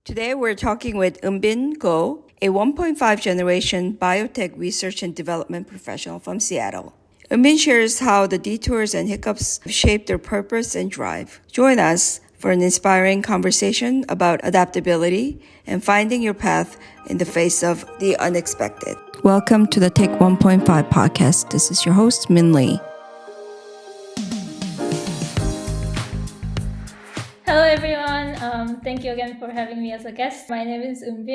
Today we're talking with Eun Bin Go, a 1.5 generation biotech research and development professional from Seattle. Eun Bin shares how the detours and hiccups have shaped their purpose and drive. Join us for an inspiring conversation about adaptability and finding your path in the face of the unexpected. Welcome to the Take 1.5 podcast. This is your host, Min Lee. Hello everyone. Thank you again for having me as a guest. My name is Eun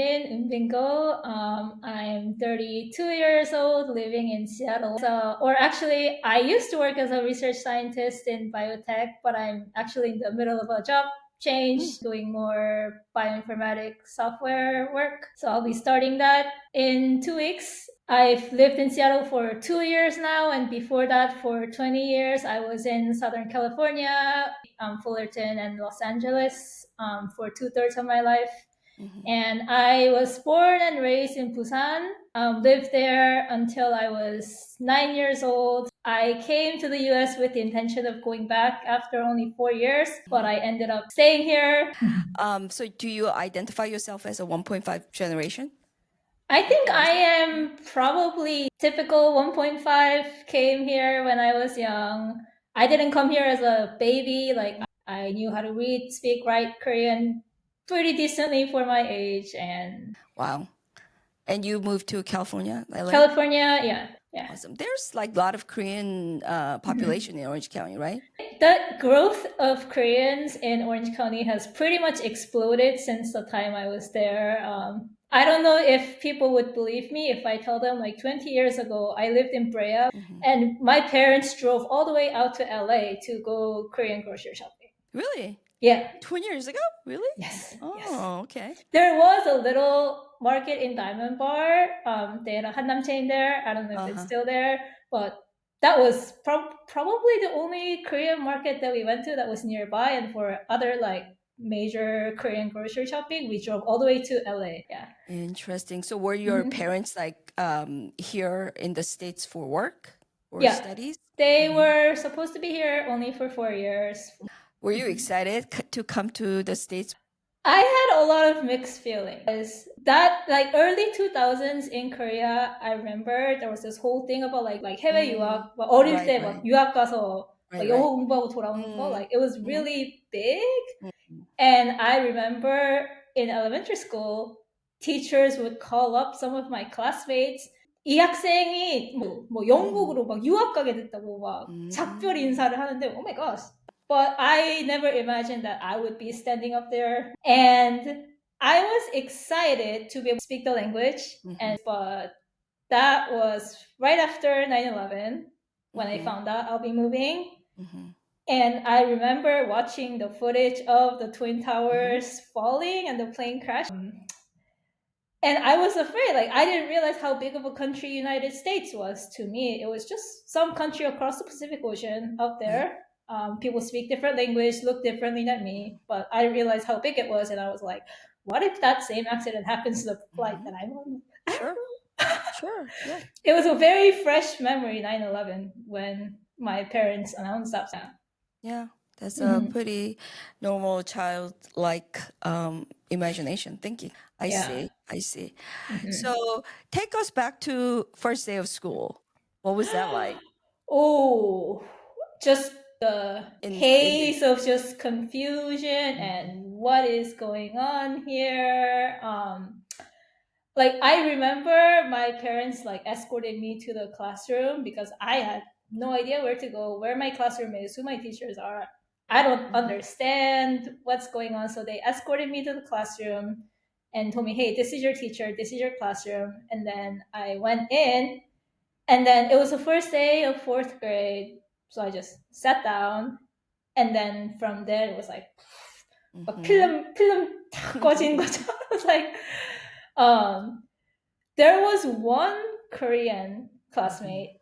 Bin Go. I'm 32 years old, living in Seattle. I used to work as a research scientist in biotech, but I'm actually in the middle of a job change, doing more bioinformatics software work. So I'll be starting that in 2 weeks. I've lived in Seattle for 2 years now, and before that, for 20 years, I was in Southern California, Fullerton, and Los Angeles for 2/3 of my life. And I was born and raised in Busan, lived there until I was 9 years old. I came to the US with the intention of going back after only 4 years, but I ended up staying here. So do you identify yourself as a 1.5 generation? I think I am probably typical 1.5, came here when I was young. I didn't come here as a baby. Like, I knew how to read, speak, write Korean pretty decently for my age. And Wow. And you moved to California, LA? California, yeah. Awesome. There's like a lot of Korean population in Orange County, right? The growth of Koreans in Orange County has pretty much exploded since the time I was there. I don't know if people would believe me if I tell them, like, 20 years ago, I lived in Brea, and my parents drove all the way out to LA to go Korean grocery shopping. Really? Yeah. 20 years ago? Really? Yes. Oh, yes. okay. There was a little market in Diamond Bar. They had a Hannam chain there. I don't know if it's still there, but that was probably the only Korean market that we went to that was nearby. And for other like major Korean grocery shopping, we drove all the way to LA. Yeah. Interesting. So were your parents like here in the States for work or Yeah. studies? They were supposed to be here only for 4 years. Were you excited to come to the States? I had a lot of mixed feelings. That, like, early 2000s in Korea, I remember there was this whole thing about like 해외 유학, 막 어릴 Right, 때 right. 막 유학 가서 막 Right, 영어 right. 공부하고 돌아오는 거. Like, it was really big. And I remember in elementary school, teachers would call up some of my classmates. 이 학생이 뭐 영국으로 막 유학 가게 됐다고 막 작별 인사를 하는데, oh my gosh. But I never imagined that I would be standing up there. And I was excited to be able to speak the language. But that was right after 9/11 when I found out I'll be moving. And I remember watching the footage of the Twin Towers falling and the plane crash. And I was afraid. Like, I didn't realize how big of a country United States was to me. It was just some country across the Pacific Ocean out there. People speak different language, look differently than me, but I didn't realize how big it was. And I was like, what if that same accident happens to the flight that I'm on? Sure. Yeah. It was a very fresh memory, 9/11, when my parents announced that. Yeah. That's a pretty normal childlike imagination thinking. I see. So take us back to first day of school. What was that like? Oh, just the haze of just confusion and what is going on here. Like, I remember my parents like escorted me to the classroom because I had no idea where to go, where my classroom is, who my teachers are. I don't understand what's going on. So they escorted me to the classroom and told me, hey, this is your teacher, this is your classroom. And then I went in, and then it was the first day of 4th grade. So I just sat down, and then from there it was like 필름 탁 꺼진 거죠. I was like, there was one Korean classmate,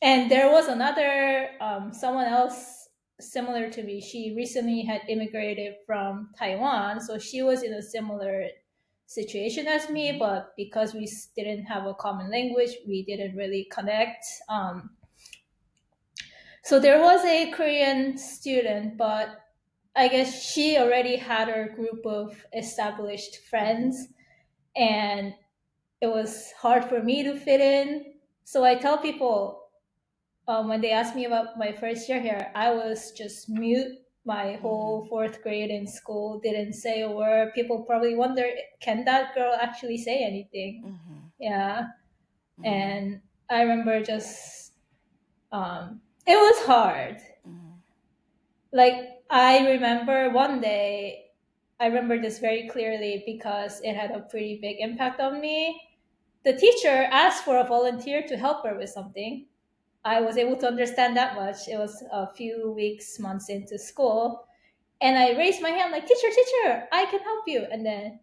and there was another someone else similar to me. She recently had immigrated from Taiwan, so she was in a similar situation as me, but because we didn't have a common language, we didn't really connect. So there was a Korean student, but I guess she already had her group of established friends, and it was hard for me to fit in. So I tell people when they ask me about my first year here, I was just mute my whole fourth grade in school, didn't say a word. People probably wonder, can that girl actually say anything? Yeah. And I remember just, it was hard. Like, I remember one day, I remember this very clearly because it had a pretty big impact on me. The teacher asked for a volunteer to help her with something. I was able to understand that much. It was a few weeks, months into school. And I raised my hand like, teacher, I can help you. And then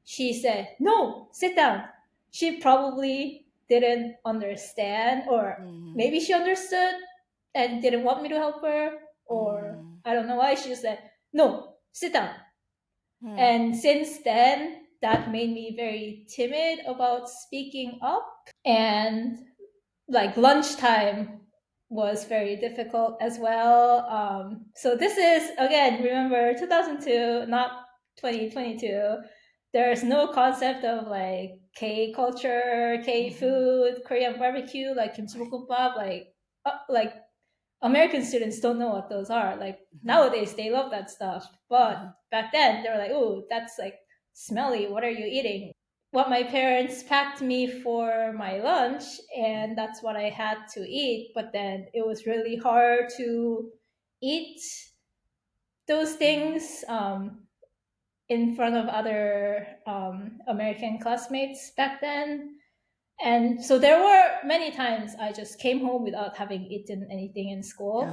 she said, no, sit down. She probably didn't understand, or maybe she understood and didn't want me to help her, or I don't know why. She just said, no, sit down. And since then, that made me very timid about speaking up. And like lunchtime was very difficult as well. So this is, again, remember 2002, not 2022. There's no concept of like K culture, K food, Korean barbecue, like kimchibokkeumbap, like American students don't know what those are. Like nowadays, they love that stuff, but back then they were like, "Oh, that's like smelly. What are you eating?" What my parents packed me for my lunch, and that's what I had to eat. But then it was really hard to eat those things in front of other American classmates back then. And so there were many times I just came home without having eaten anything in school.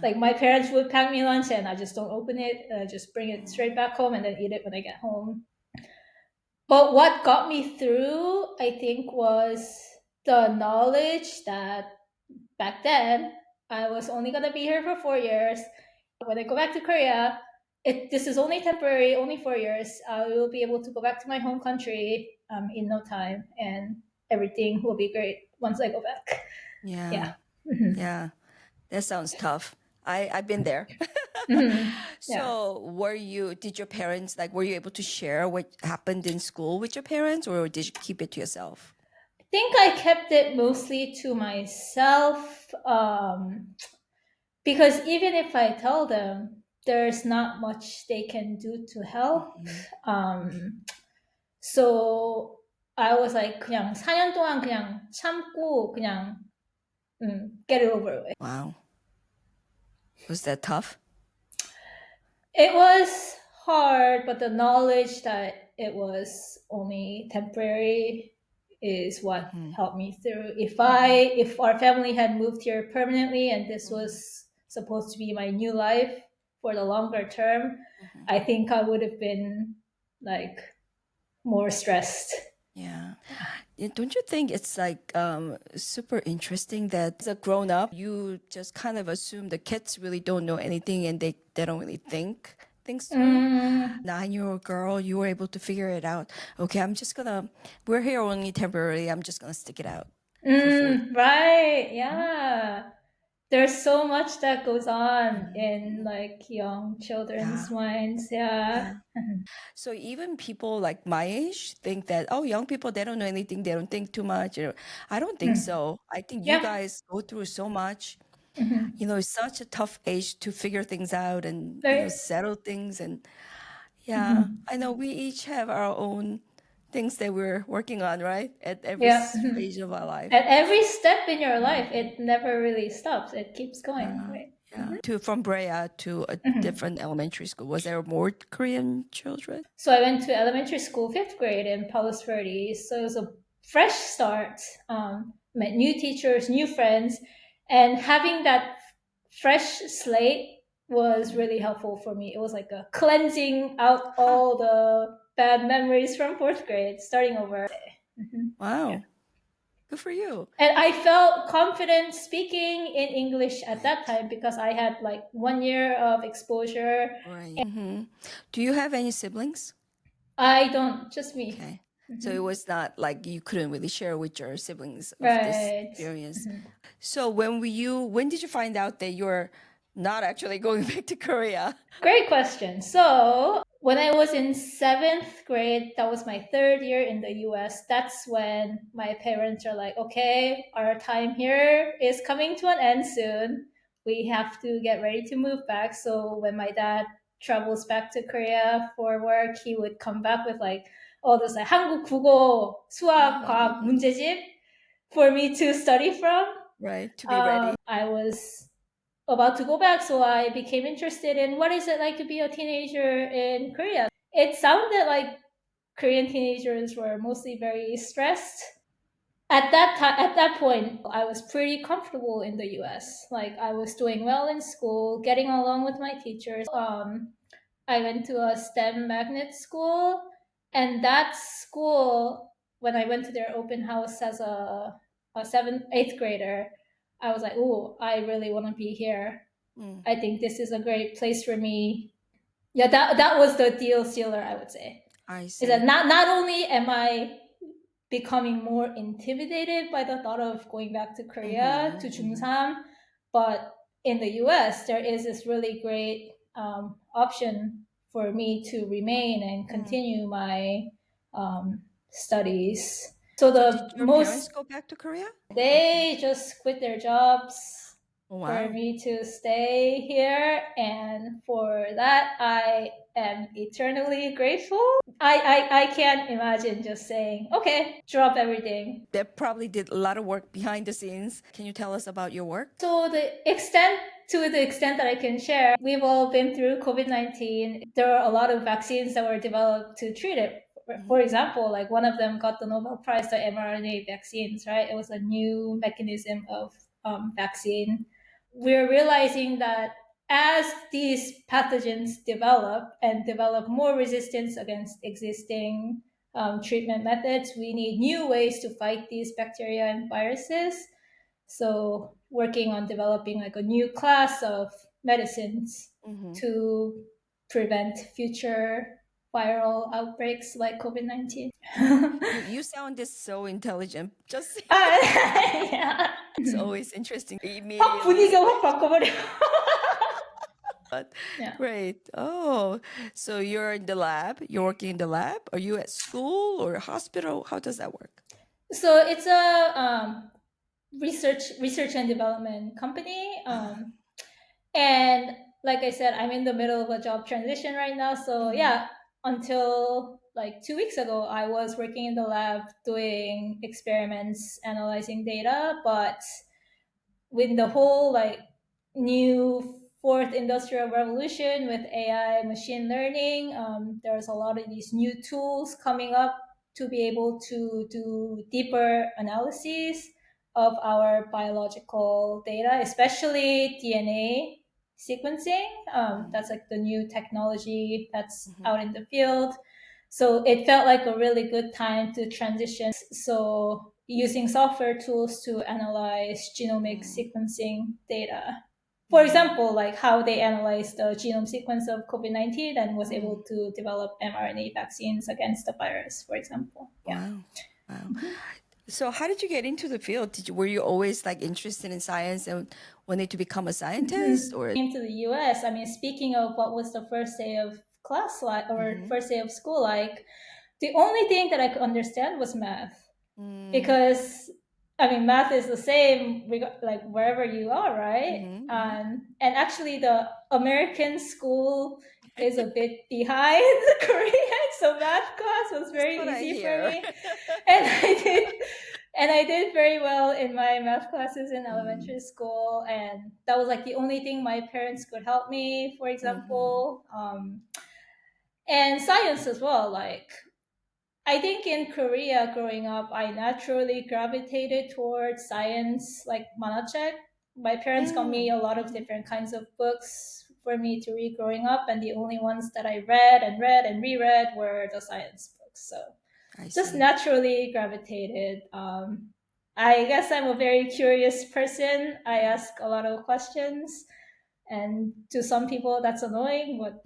Like my parents would pack me lunch and I just don't open it, and I just bring it straight back home and then eat it when I get home. But what got me through, I think, was the knowledge that back then I was only gonna be here for 4 years. When I go back to Korea, this is only temporary, only 4 years. I will be able to go back to my home country in no time, and everything will be great once I go back. Yeah. Yeah. Mhm. Yeah. That sounds tough. I've been there. Mhm. Yeah. So did your parents, like, were you able to share what happened in school with your parents, or did you keep it to yourself? I think I kept it mostly to myself, because even if I tell them, there's not much they can do to help. So I was like, 그냥 4년 동안 그냥 참고 그냥 get it over with. Wow. Was that tough? It was hard, but the knowledge that it was only temporary is what helped me through. If our family had moved here permanently and this was supposed to be my new life for the longer term, I think I would have been like more stressed. Yeah. Don't you think it's like super interesting that as a grown up, you just kind of assume the kids really don't know anything and they don't really think things through? 9-year-old girl, you were able to figure it out. Okay, we're here only temporarily. I'm just gonna stick it out for 4 years. Right. Yeah. There's so much that goes on in like young Yeah. children's minds. Yeah. Yeah. So even people like my age think that, oh, young people, they don't know anything. They don't think too much. I don't think so. I think you Yeah. guys go through so much. Mhm. It's such a tough age to figure things out and, Right. settle things. And yeah, Mhm. I know we each have our own things that we're working on, right? At every Yeah. Mhm. phase of our life. At every step in your life, it never really stops. It keeps going. Yeah. Right. Yeah. From Brea to a Mhm. different elementary school. Was there more Korean children? So I went to elementary school, fifth grade in Palos Verdes. So it was a fresh start. Met new teachers, new friends, and having that fresh slate was really helpful for me. It was like a cleansing out Huh. all the bad memories from fourth grade, starting over. Mhm. Yeah. Wow. Good for you. And I felt confident speaking in English at that time because I had like 1 year of exposure. Right. Do you have any siblings? I don't, just me. Okay. So it was not like you couldn't really share with your siblings of this Right. experience. So when did you find out that you're not actually going back to Korea? Great question. So when I was in 7th grade, that was my 3rd year in the US. That's when my parents are like, okay, our time here is coming to an end soon. We have to get ready to move back. So when my dad travels back to Korea for work, he would come back with like all this like 한국, 국어, 수학, 과학 문제집 for me to study from. Right, to be ready. I was about to go back, so I became interested in what is it like to be a teenager in Korea. It sounded like Korean teenagers were mostly very stressed. At that point, I was pretty comfortable in the US. Like I was doing well in school, getting along with my teachers. I went to a STEM magnet school, and that school, when I went to their open house as a 8th grader, I was like, "Oh, I really want to be here. I think this is a great place for me." Yeah, that was the deal sealer, I would say. I Is see. that not only am I becoming more intimidated by the thought of going back to Korea to Jungsam, but in the US, there is this really great option for me to remain and continue my studies. So Did your parents go back to Korea? they just quit their jobs Oh, for wow. me to stay here, and for that I am eternally grateful. I can't imagine just saying, okay, drop everything. They probably did a lot of work behind the scenes. Can you tell us about your work? So to the extent that I can share, we've all been through COVID-19. There are a lot of vaccines that were developed to treat it. For example, like one of them got the Nobel Prize, the mRNA vaccines, right? It was a new mechanism of vaccine. We're realizing that as these pathogens develop and develop more resistance against existing treatment methods, we need new ways to fight these bacteria and viruses. So working on developing like a new class of medicines to prevent future viral outbreaks like COVID-19. You sounded so intelligent. Just Yeah. it's always interesting. 확 Immediately. 분위기가 확 바꿔버려. But Yeah. great. Oh, so you're in the lab. You're working in the lab. Are you at school or hospital? How does that work? So it's a research and development company. And like I said, I'm in the middle of a job transition right now. So yeah, until like 2 weeks ago, I was working in the lab doing experiments, analyzing data. But with the whole like new fourth industrial revolution with AI, machine learning, there's a lot of these new tools coming up to be able to do deeper analyses of our biological data, especially DNA sequencing. That's like the new technology that's out in the field. So it felt like a really good time to transition. So using software tools to analyze genomic sequencing data. For example, like how they analyzed the genome sequence of COVID-19 and was able to develop mRNA vaccines against the virus, for example. Yeah. Wow. So how did you get into the field? Were you always like interested in science and wanted to become a scientist or? Came to the US. I mean, speaking of what was the first day of class like or first day of school like, the only thing that I could understand was math. Because I mean, math is the same like wherever you are, right? And actually, the American school is a bit behind the Korean, so math class was very easy for me, and I did very well in my math classes in elementary school, and that was like the only thing my parents could help me. For example, and science as well, like. I think in Korea growing up, I naturally gravitated towards science, like manhwa. My parents got me a lot of different kinds of books for me to read growing up, and the only ones that I read and reread were the science books. So just naturally gravitated. I guess I'm a very curious person. I ask a lot of questions, and to some people that's annoying, but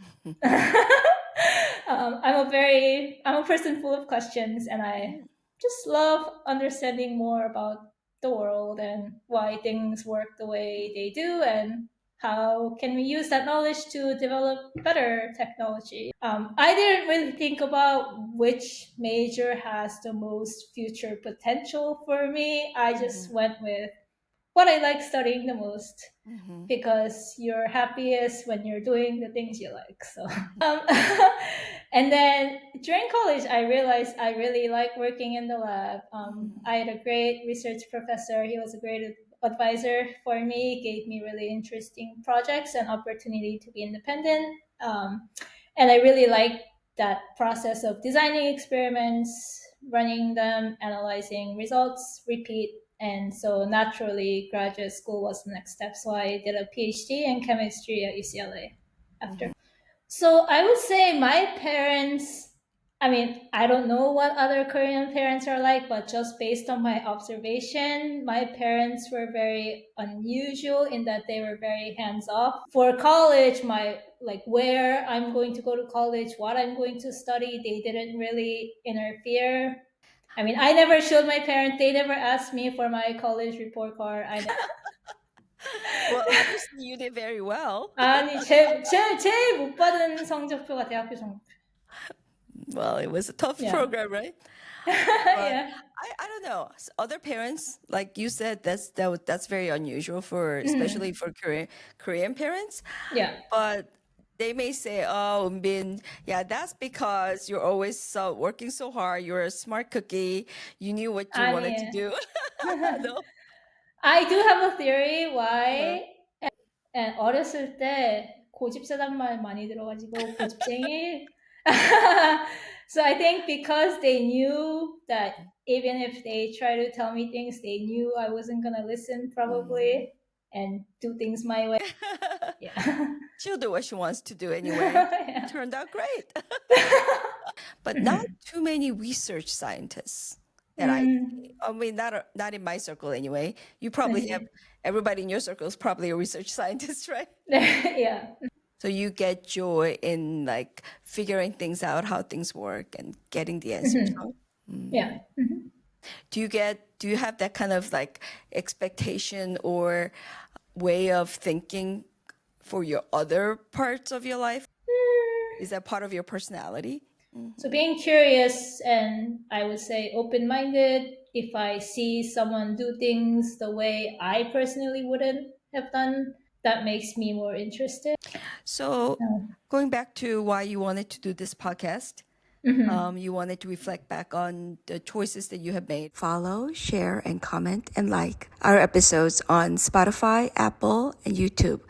I'm a person full of questions, and I just love understanding more about the world and why things work the way they do and how can we use that knowledge to develop better technology? I didn't really think about which major has the most future potential for me. I just went with what I like studying the most because you're happiest when you're doing the things you like. So, and then during college, I realized I really like working in the lab. I had a great research professor. He was a great advisor for me, gave me really interesting projects and opportunity to be independent. And I really liked that process of designing experiments, running them, analyzing results, repeat. And so naturally, graduate school was the next step. So I did a PhD in chemistry at UCLA after. So I would say my parents, I mean, I don't know what other Korean parents are like, but just based on my observation, my parents were very unusual in that they were very hands off. For college, my like where I'm going to go to college, what I'm going to study, they didn't really interfere. I mean, I never showed my parents, they never asked me for my college report card. Well, obviously you did very well. 아니, 제일 못 받은 성적표가 대학교 성적표. Well, it was a tough Yeah. program, right? But Yeah. I don't know. Other parents, like you said, that's very unusual for especially for Korean parents. Yeah. But they may say, "Oh, Bin, yeah, that's because you're always working so hard. You're a smart cookie. You knew what you wanted to 아니, do." No? I do have a theory Uh-huh. why. And 어렸을 때 고집세단 말 많이 들어가지고 고집쟁이. So I think because they knew that even if they try to tell me things, they knew I wasn't gonna listen probably and do things my way. Yeah. She'll do what she wants to do anyway. Yeah. Turned out great. But not too many research scientists that I see. I mean, not in my circle anyway. You probably have everybody in your circle is probably a research scientist, right? Yeah. So you get joy in like figuring things out, how things work, and getting the answers. Huh? Yeah. Do you have that kind of like expectation or way of thinking for your other parts of your life? Is that part of your personality? So being curious and I would say open-minded, if I see someone do things the way I personally wouldn't have done, that makes me more interested. So Yeah. going back to why you wanted to do this podcast, you wanted to reflect back on the choices that you have made. Follow, share, and comment and like our episodes on Spotify, Apple, and YouTube.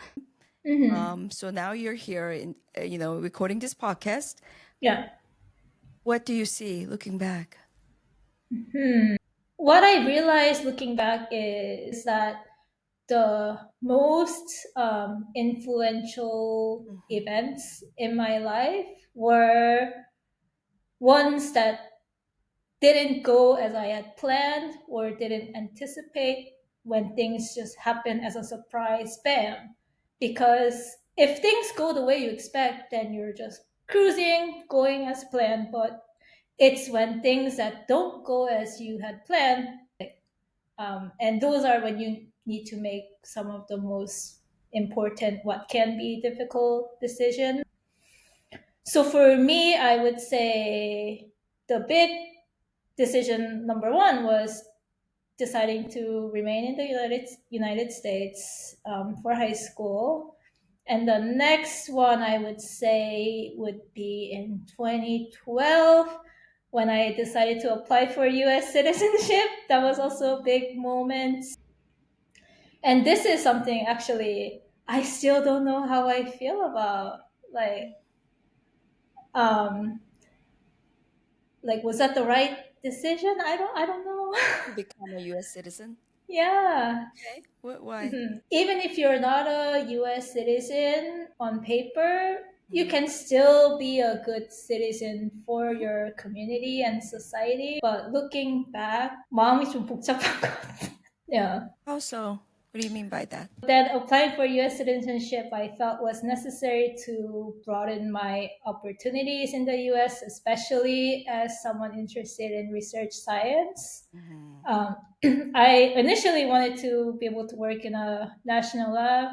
So now you're here in, recording this podcast. Yeah. What do you see looking back? What I realized looking back is that the most influential events in my life were ones that didn't go as I had planned or didn't anticipate when things just happen as a surprise bam. Because if things go the way you expect, then you're just cruising, going as planned. But it's when things that don't go as you had planned, and those are when you need to make some of the most important, what can be difficult decisions. So for me, I would say the big decision number one was deciding to remain in the United States for high school. And the next one I would say would be in 2012 when I decided to apply for US citizenship. That was also a big moment. And this is something actually I still don't know how I feel about. Um, was that the right decision? I don't know. To become a U.S. citizen? Yeah. Okay. Why? Even if you're not a US citizen on paper, you can still be a good citizen for your community and society. But looking back, 마음이 좀 복잡한 것 같아. Yeah. How so? What do you mean by that? Then applying for US citizenship, I felt was necessary to broaden my opportunities in the US, especially as someone interested in research science. I initially wanted to be able to work in a national lab,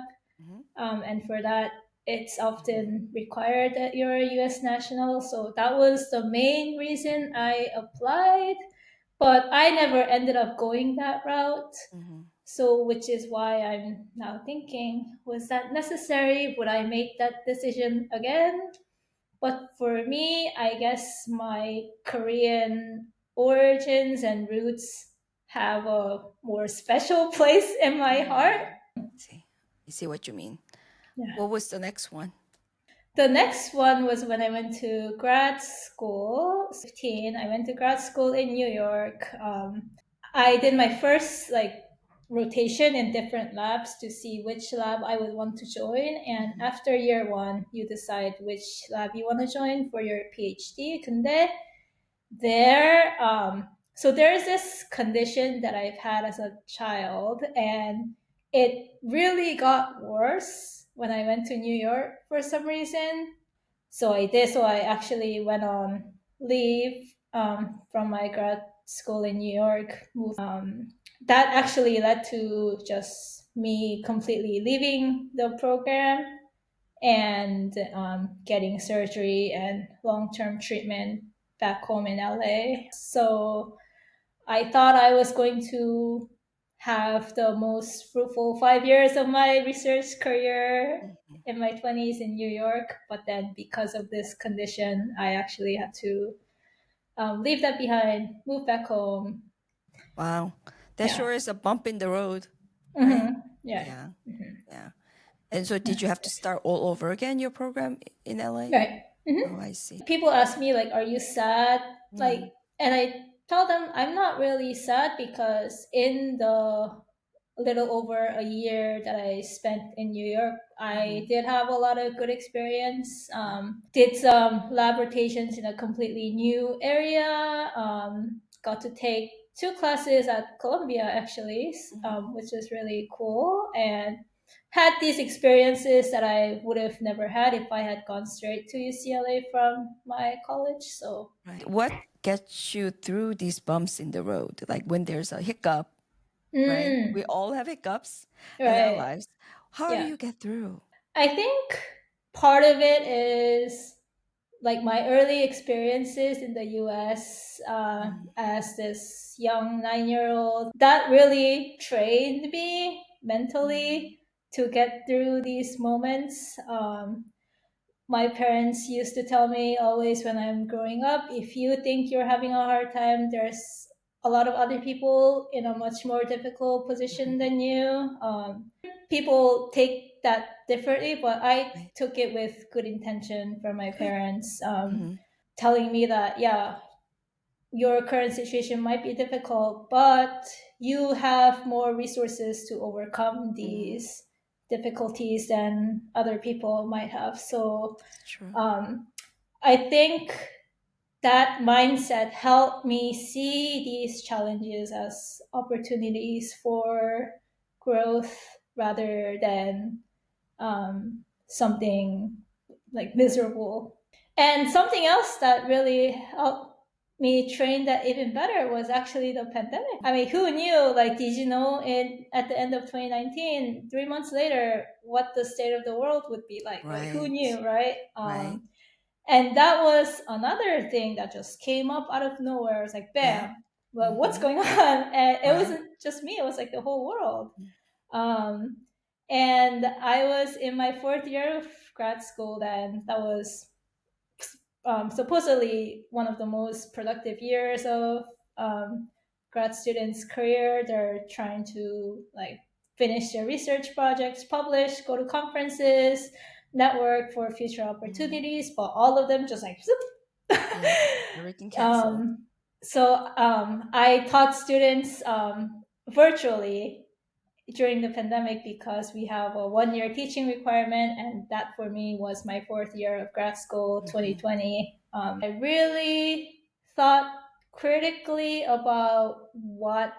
and for that, it's often required that you're a US national. So that was the main reason I applied, but I never ended up going that route. So, which is why I'm now thinking, was that necessary? Would I make that decision again? But for me, I guess my Korean origins and roots have a more special place in my heart. See, I see what you mean. Yeah. What was the next one? The next one was when I went to grad school. 15, I went to grad school in New York. I did my first rotation in different labs to see which lab I would want to join. And after year one, you decide which lab you want to join for your PhD. 근데 so there's this condition that I've had as a child, and it really got worse when I went to New York for some reason. So I actually went on leave from my grad school in New York. That actually led to just me completely leaving the program and getting surgery and long-term treatment back home in LA. So I thought I was going to have the most fruitful 5 years of my research career in my 20s in New York, but then because of this condition, I actually had to leave that behind, move back home. Wow, that Yeah. sure is a bump in the road, Mm-hmm. right? Yeah. Yeah. And so, did you have to start all over again your program in LA? Right. Oh, I see. People ask me are you sad? And I tell them I'm not really sad, because in the little over a year that I spent in New York, I did have a lot of good experience. Did some lab rotations in a completely new area. Got to take 2 classes at Columbia, actually, which was really cool. And had these experiences that I would have never had if I had gone straight to UCLA from my college. So, What gets you through these bumps in the road? Like when there's a hiccup, right? We all have hiccups in our right. lives. How do Yeah. you get through? I think part of it is my early experiences in the US as this young 9-year-old. That really trained me mentally to get through these moments. My parents used to tell me always when I'm growing up, if you think you're having a hard time, there's a lot of other people in a much more difficult position than you. People take that differently, but I took it with good intention from my parents, telling me that, yeah, your current situation might be difficult, but you have more resources to overcome these difficulties than other people might have. So True. I think that mindset helped me see these challenges as opportunities for growth rather than something miserable. And something else that really helped me train that even better was actually the pandemic. I mean, who knew? Did you know at the end of 2019, 3 months later, what the state of the world would be like? Who knew, right? And that was another thing that just came up out of nowhere. It's like, bam, well, what's going on? And it wasn't just me, it was the whole world. And I was in my 4th year of grad school then. That was supposedly one of the most productive years of grad students' career. They're trying to finish their research projects, publish, go to conferences, network for future opportunities, but all of them just zoop. Everything canceled. So I taught students virtually during the pandemic because we have a 1-year teaching requirement, and that for me was my 4th year of grad school, 2020. I really thought critically about what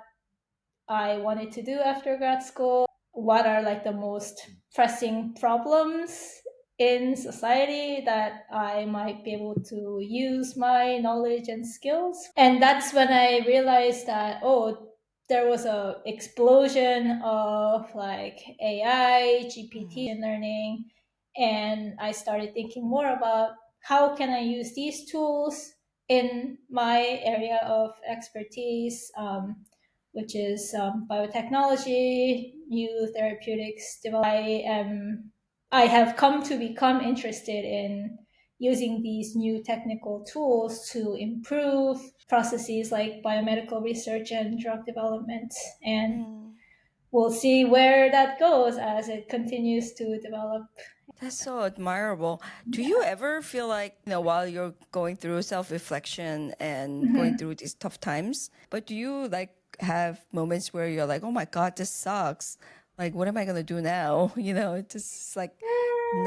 I wanted to do after grad school. What are the most pressing problems in society that I might be able to use my knowledge and skills? And that's when I realized that, there was a explosion of like AI, GPT, and learning, and I started thinking more about how can I use these tools in my area of expertise, which is biotechnology, new therapeutics. I have come to become interested in using these new technical tools to improve processes like biomedical research and drug development. And we'll see where that goes as it continues to develop. That's so admirable. Do you ever feel like, while you're going through self-reflection and going through these tough times, but do you like have moments where you're like, oh my God, this sucks. Like, what am I gonna do now? It's just like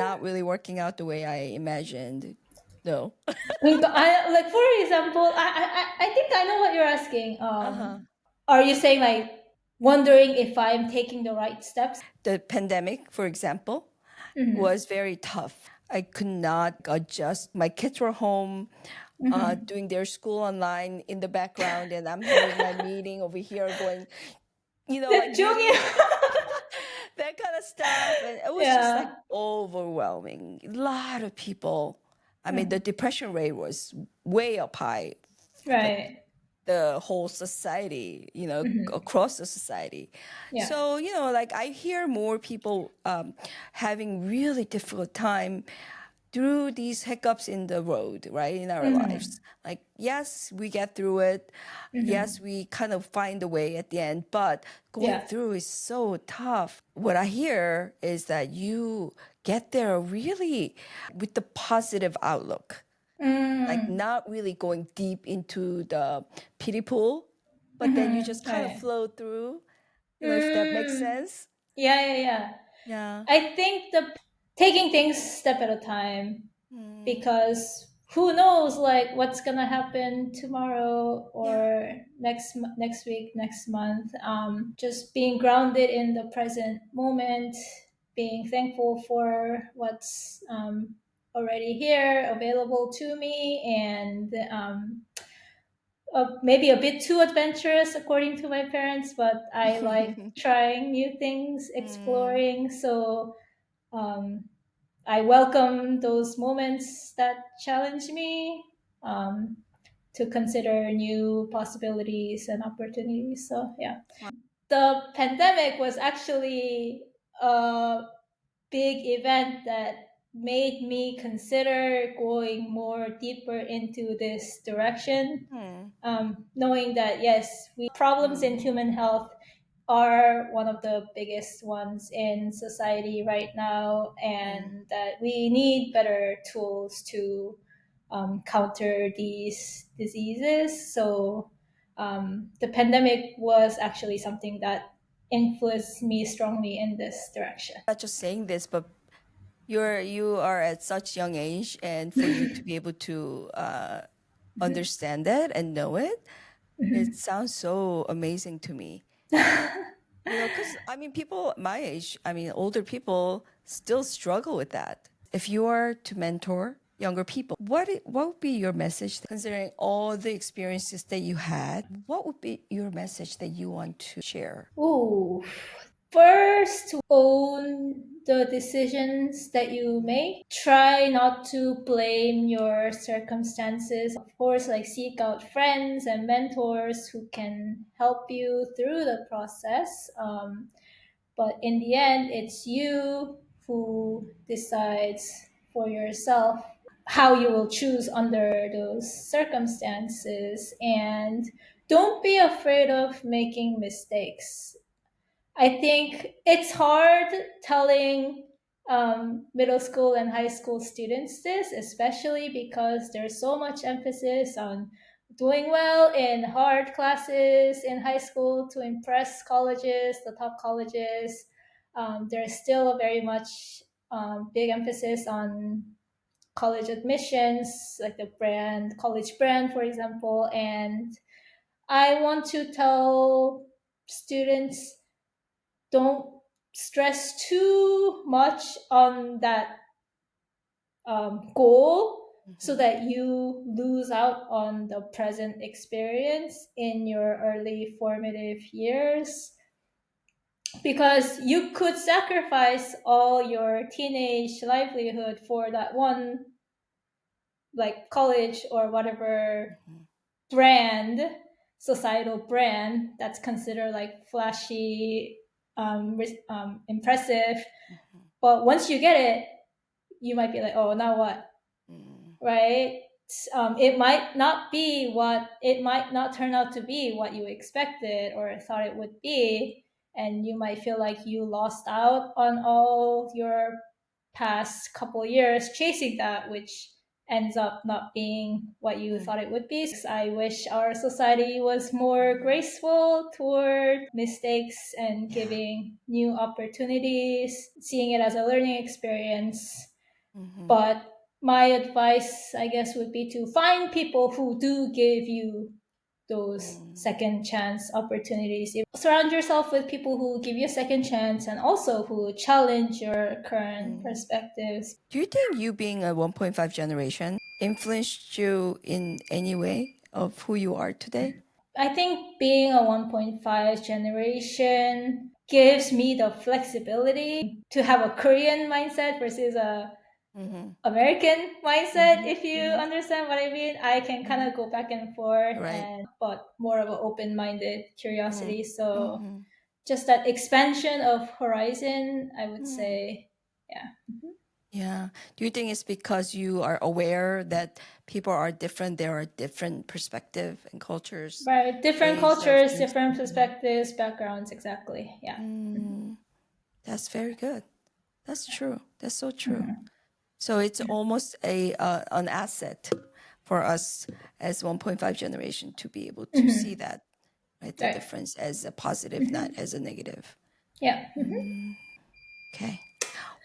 not really working out the way I imagined. No. Like for example, I think I know what you're asking. Uh-huh. Are you saying like wondering if I'm taking the right steps? The pandemic, for example, was very tough. I could not adjust. My kids were home, doing their school online in the background, and I'm having my meeting over here going, like Jungin. really that kind of stuff. And it was just like Yeah. overwhelming. A lot of people. I mean, the depression rate was way up high, like Right. the whole society, across the society. Yeah. So, like I hear more people having really difficult time through these hiccups in the road, right, in our lives. Like, yes, we get through it. Yes, we kind of find a way at the end, but going Yeah. through is so tough. What I hear is that you get there really with the positive outlook, like not really going deep into the pity pool, but then you just kind of Right. flow through, if that makes sense. Yeah. Yeah. I think the taking things step at a time, Mm, because who knows like what's gonna happen tomorrow yeah. or next week, next month. Just being grounded in the present moment, being thankful for what's already here available to me, and maybe a bit too adventurous according to my parents, but I like trying new things, Mm. exploring. So um, I welcome those moments that challenge me, um, to consider new possibilities and opportunities. So yeah, the pandemic was actually a big event that made me consider going more deeper into this direction, Mm. knowing that yes, problems in Mm. human health are one of the biggest ones in society right now, Mm. and that we need better tools to counter these diseases. So the pandemic was actually something that influenced me strongly in this direction. Not just saying this, but you are at such young age, and for you to be able to understand it and know it, it sounds so amazing to me. Because I mean, people my age, I mean, older people still struggle with that. If you are to mentor younger people, what would be your message, considering all the experiences that you had? What would be your message that you want to share? Ooh. First, to own the decisions that you make. Try not to blame your circumstances. Of course, like seek out friends and mentors who can help you through the process. But in the end, it's you who decides for yourself how you will choose under those circumstances. And don't be afraid of making mistakes. I think it's hard telling middle school and high school students this, especially because there's so much emphasis on doing well in hard classes in high school to impress colleges, the top colleges. There's still a very much big emphasis on college admissions, like the brand, college brand, for example. And I want to tell students, don't stress too much on that goal. so that you lose out on the present experience in your early formative years, because you could sacrifice all your teenage livelihood for that one, like college or whatever brand, societal brand that's considered like flashy, impressive. But once you get it, you might be like, oh, now what? Right? It might not turn out to be what you expected or thought it would be, and you might feel like you lost out on all your past couple years chasing that, which ends up not being what you thought it would be. I wish our society was more graceful toward mistakes and Yeah. giving new opportunities, seeing it as a learning experience. Mm-hmm. But my advice, I guess, would be to find people who do give you those second chance opportunities. Surround yourself with people who give you a second chance and also who challenge your current perspectives. Do you think you being a 1.5 generation influenced you in any way of who you are today? I think being a 1.5 generation gives me the flexibility to have a Korean mindset versus a American mindset, if you understand what I mean. I can kind of go back and forth, Right. and but more of an open-minded curiosity. So just that expansion of horizon, I would say, yeah. Yeah. Do you think it's because you are aware that people are different, there are different perspective and cultures, Right, different ways of cultures, doing different something? perspectives, backgrounds, exactly. Yeah. That's very good. That's true. That's so true. So it's almost an asset for us as 1.5 generation to be able to see that, right? The Right. difference as a positive, not as a negative. Yeah. Okay.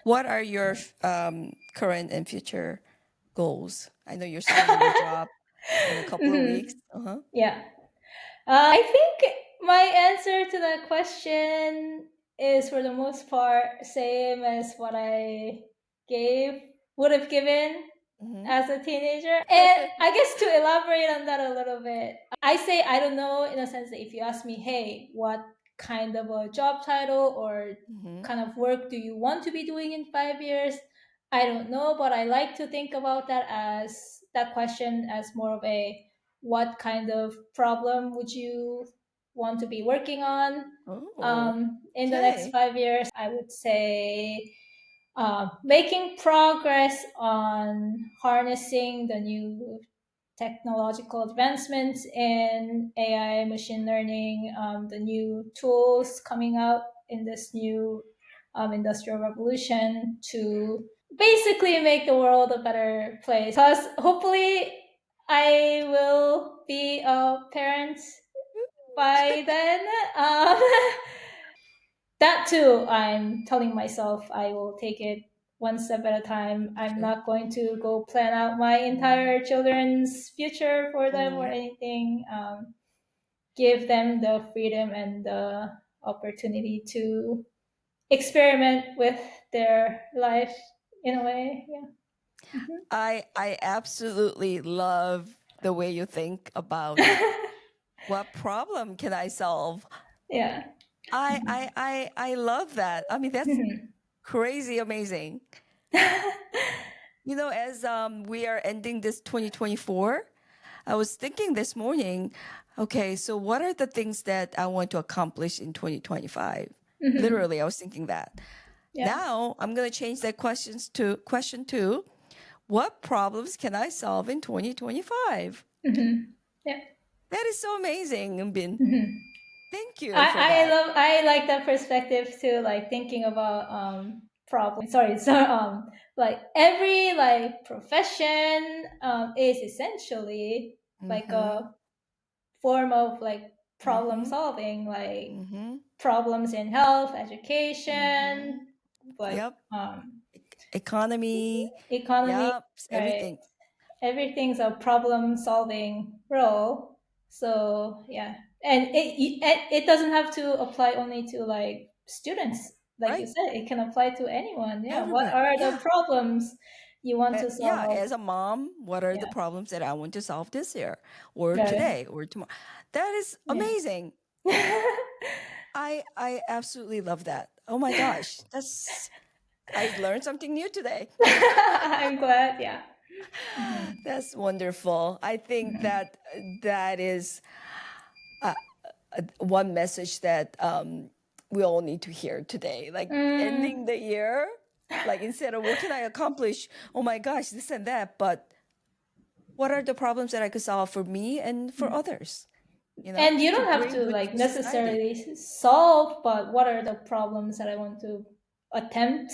What are your current and future goals? I know you're starting a new job in a couple of weeks. Uh-huh. Yeah. I think my answer to that question is for the most part same as what I would have given as a teenager. And I guess to elaborate on that a little bit, I say I don't know, in a sense that if you ask me, hey, what kind of a job title or kind of work do you want to be doing in 5 years? I don't know, but I like to think about that question as more of a, what kind of problem would you want to be working on Oh, in the next okay. 5 years? I would say making progress on harnessing the new technological advancements in AI, machine learning, the new tools coming out in this new industrial revolution to basically make the world a better place. Because hopefully, I will be a parent by then. Um, that too, I'm telling myself I will take it one step at a time. I'm not going to go plan out my entire children's future for them or anything. Give them the freedom and the opportunity to experiment with their life in a way. I absolutely love the way you think about Yeah. what problem can I solve. Yeah. I love that. I mean, that's crazy amazing. You know, as we are ending this 2024, I was thinking this morning, okay, so what are the things that I want to accomplish in 2025? Literally, I was thinking that. Yeah. Now, I'm going to change that question to what problems can I solve in 2025? Yeah. That is so amazing, Eun. Thank you for that. I like that perspective too, like thinking about problem, sorry, so like every like profession is essentially like a form of like problem solving, like problems in health, education, like Yep. Economy. economy, Yep. right? Everything. Everything's a problem solving role. So yeah, and it doesn't have to apply only to like students, like you Right. said. It can apply to anyone. Yeah, what Everywhere. are the Yeah. problems you want to Yeah, solve. as a mom, what are the Yeah. problems that I want to solve this year or Right. today or tomorrow? That is Yeah. amazing. I absolutely love that. Oh my gosh, I learned something new today. I'm glad. Yeah. Mhm. That's wonderful. I think that that is one message that we all need to hear today. Like ending the year, like instead of what can I accomplish? Oh my gosh, this and that. But what are the problems that I could solve for me and for others? And you To don't have bring to good like to society. necessarily solve, but what are the problems that I want to attempt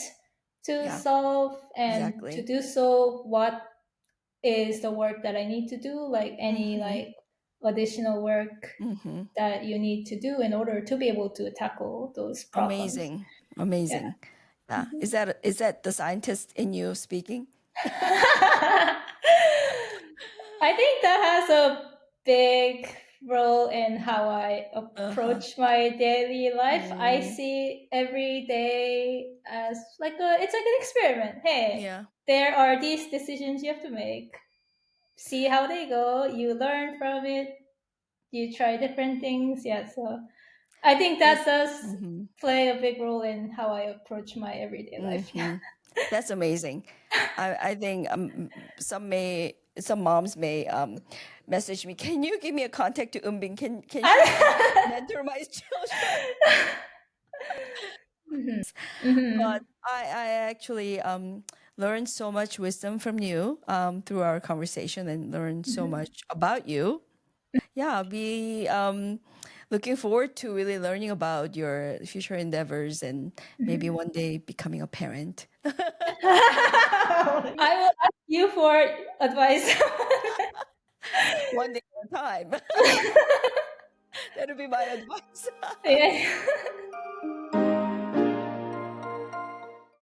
to Yeah, solve? And to exactly. do so, what is the work that I need to do? Like any Hmm. like additional work Hmm. that you need to do in order to be able to tackle those problems. Amazing, Yeah. amazing. Yeah, is that the scientist in you speaking? I think that has a big role in how I Uh-huh. approach my daily life. I Mm, see every day as like it's like an experiment. Hey, yeah. there are these decisions you have to make. See how they go. You learn from it. You try different things. Yeah, so I think that That's does mhm, play a big role in how I approach my everyday life. mhm. That's amazing. I think some moms may message me. Can you give me a contact to Eun Bin? Can she mentor my children? Mhm. But Mhm. I actually learned so much wisdom from you through our conversation and learned so Mhm. much about you. Yeah, I'll be looking forward to really learning about your future endeavors and maybe one day becoming a parent. I will ask you for advice. One day at a time. That'll be my advice. Yeah.